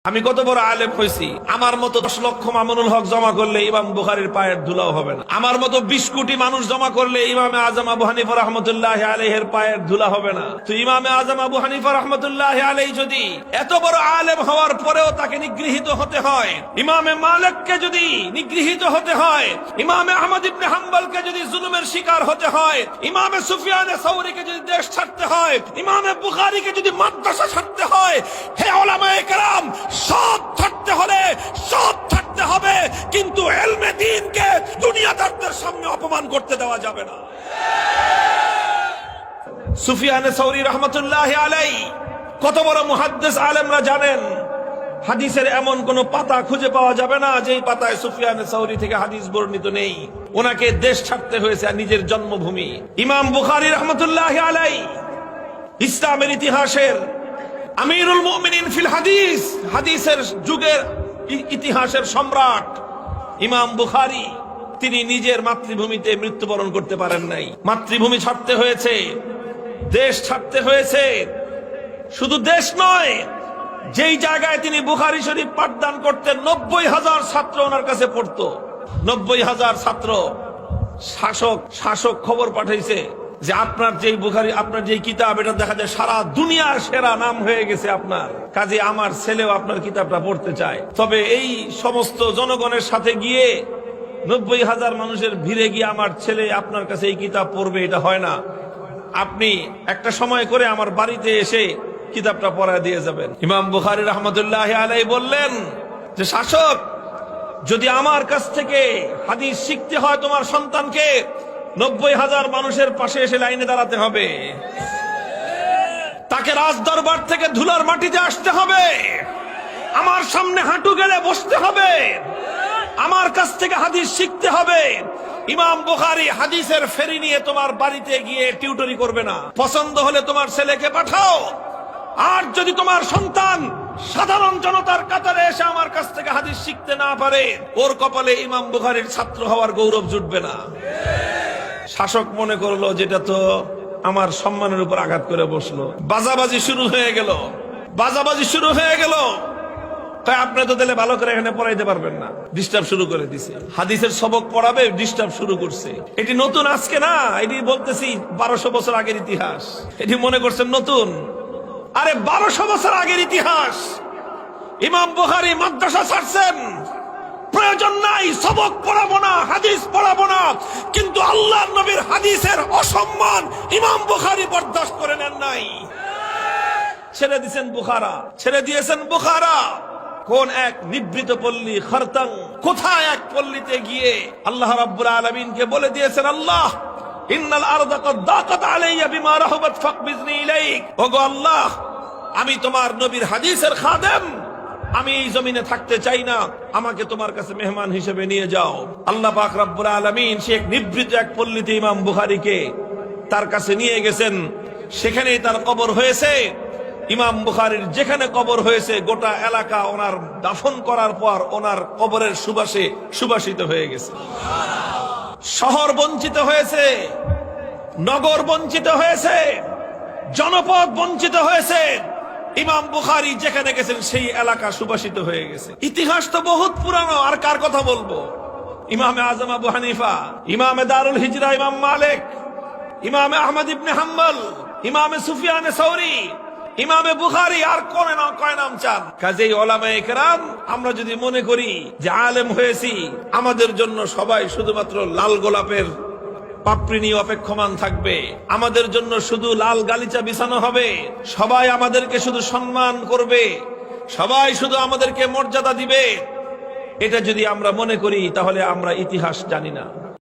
আমি কত বড় আলেম হয়েছি, আমার মতো 10 লক্ষ মামুনুল হক জমা করলে ইমাম বুখারীর পায়ের ধুলাও হবে না। আমার মতো 20 কোটি মানুষ জমা করলে ইমামে আজম আবু হানিফা রাহমাতুল্লাহি আলাইহির পায়ের ধুলা হবে না। তো ইমামে আজম আবু হানিফা রাহমাতুল্লাহি আলাইহি যদি এত বড় আলেম হওয়ার পরেও তাকে নিগৃহীত হতে হয়, ইমামে মালিককে যদি নিগৃহীত হতে হয়, ইমামে আহমদ ইবনে হাম্বলকে যদি জুলুমের শিকার হতে হয়, ইমামে সুফিয়ানে সাউরীকে যদি দেশ ছাড়তে হয়, ইমামে বুখারীকে যদি মাদ্রাসা ছাড়তে হয়, হে উলামায়ে কেরাম, সব ছাড়তে হলে সব ছাড়তে হবে, কিন্তু ইলমে দ্বীনকে দুনিয়াদারদের সামনে অপমান করতে দেওয়া যাবে না। সুফিয়ানে সাউরী রাহমাতুল্লাহি আলাইহি কত বড় মুহাদ্দিস আলেমরা জানেন, হাদিসের এমন কোন পাতা খুঁজে পাওয়া যাবে না যেই পাতায় সুফিয়ানে সাউরী থেকে হাদিস বর্ণিত নেই। ওনাকে দেশ ছাড়তে হয়েছে, নিজের জন্মভূমি। ইমাম বুখারী রাহমাতুল্লাহি আলাইহি ইসলামের ইতিহাসের আমিরুল মুমিনিন ফিল হাদিস, হাদিসের যুগের ইতিহাসের সম্রাট ইমাম বুখারী, তিনি নিজের মাতৃভূমিতে মৃত্যুবরণ করতে পারেন নাই। মাতৃভূমি ছাড়তে হয়েছে, দেশ ছাড়তে হয়েছে। শুধু দেশ নয়, যেই জায়গায় তিনি বুখারী শরীফ পাঠদান করতেন 90,000 ছাত্র ওনার কাছে পড়তো। 90,000 ছাত্র। শাসক খবর পাঠাইছে যে আপনার যেই বুখারী, আপনার যেই কিতাব, এটা দেখা যায় সারা দুনিয়ার সেরা নাম হয়ে গেছে আপনার, কাজে আমার ছেলেও আপনার কিতাবটা পড়তে চায়। তবে এই সমস্ত জনগণের সাথে গিয়ে 90,000 মানুষের ভিড়ে গিয়ে আমার ছেলে আপনার কাছে এই কিতাব পড়বে, এটা হয় না। আপনি একটা সময় করে আমার বাড়িতে এসে কিতাবটা পড়ায় দিয়ে যাবেন। ইমাম বুখারী রাহমাতুল্লাহি আলাইহি বললেন যে শাসক, যদি আমার কাছ থেকে হাদিস শিখতে হয় তোমার সন্তানকে, 90,000 মানুষের পাশে এসে লাইনে দাঁড়াতে হবে, তাকে রাজদরবার থেকে ধুলার মাটিতে আসতে হবে, আমার সামনে হাঁটু গেড়ে বসতে হবে, আমার কাছ থেকে হাদিস শিখতে হবে। ইমাম বুখারী হাদিসের ফেরি নিয়ে তোমার বাড়িতে গিয়ে টিউটরি করবে না। পছন্দ হলে তোমার ছেলেকে পাঠাও, আর যদি তোমার সন্তান সাধারণ জনতার কাতারে এসে আমার কাছ থেকে হাদিস শিখতে না পারে, ওর কপালে ইমাম বুখারীর ছাত্র হওয়ার গৌরব জুটবে না। শাসক মনে করলো যেটা তো আমার সম্মানের উপর আঘাত করে বসলো। বাজাবাজি শুরু হয়ে গেল, বাজাবাজি শুরু হয়ে গেল। তাই আপনি তো দিলে ভালো করে এখানে পড়াইতে পারবেন না, ডিস্টার্ব শুরু করে দিছে। হাদিসের সবক পড়াবে, ডিস্টার্ব শুরু করছে। এটি নতুন আজকে না, এটি বলতেছি 1200 বছর আগের ইতিহাস। এটি মনে করছেন নতুন? আরে 1200 বছর আগের ইতিহাস। ইমাম বুখারী মাদ্রাসা ছাড়ছেন, প্রয়োজন নাই, সবক পড়াবো না, হাদিস পড়াবো না, কিন্তু আল্লাহর নবীর হাদিসের অসম্মান ইমাম বুখারী বরদাস্ত করে নেন নাই। ছেড়ে দিয়েছেন বুখারা, ছেড়ে দিয়েছেন বুখারা। কোন এক নিভৃত পল্লী, খারতাং, কোথায় এক পল্লীতে গিয়ে আল্লাহ রাব্বুল আলামিনকে বলে দিয়েছেন, আল্লাহ ইন্নাল আরদা কদ দাকাত আলাইয়া বিমা রাহাবাত ফাকবিজনি ইলাইক। ওগো আল্লাহ, আমি তোমার নবীর হাদিসের খাদেম, আমি এই জমিনে থাকতে চাই না, আমাকে তোমার কাছে মেহমান হিসেবে নিয়ে যাও। আল্লাহ পাক রব্বুল আলামিন সে এক নিভৃত এক পল্লীতে ইমাম বুখারীকে তার কাছে নিয়ে গেছেন। সেখানেই তার কবর হয়েছে। ইমাম বুখারীর যেখানে কবর হয়েছে, গোটা এলাকা ওনার দাফন করার পর ওনার কবরের সুবাসে সুবাসিত হয়ে গেছে। শহর বঞ্চিত হয়েছে, নগর বঞ্চিত হয়েছে, জনপদ বঞ্চিত হয়েছে। ইমাম বুখারী যেখানে গেছেন সেই এলাকা সুবাসিত হয়ে গেছে। ইতিহাস তো বহুত পুরানো, আর কার কথা বলবো? ইমামে আজম আবু হানিফা, ইমামে দারুল হিজরা ইমাম মালিক, ইমামে আহমদ ইবনে হাম্বল, ইমামে সুফিয়ানে সাউরী, ইমামে বুখারী, আর কয় নাম চান? কাজেই উলামায়ে কেরাম, আমরা যদি মনে করি যে আলেম হয়েছি, আমাদের জন্য সবাই শুধুমাত্র লাল গোলাপের পাপড়ি নিয়ে অপেক্ষমান থাকবে, আমাদের জন্য শুধু লাল গালিচা বিছানো হবে, সবাই আমাদেরকে শুধু সম্মান করবে, সবাই শুধু আমাদেরকে মর্যাদা দিবে, এটা যদি আমরা মনে করি, তাহলে আমরা ইতিহাস জানি না।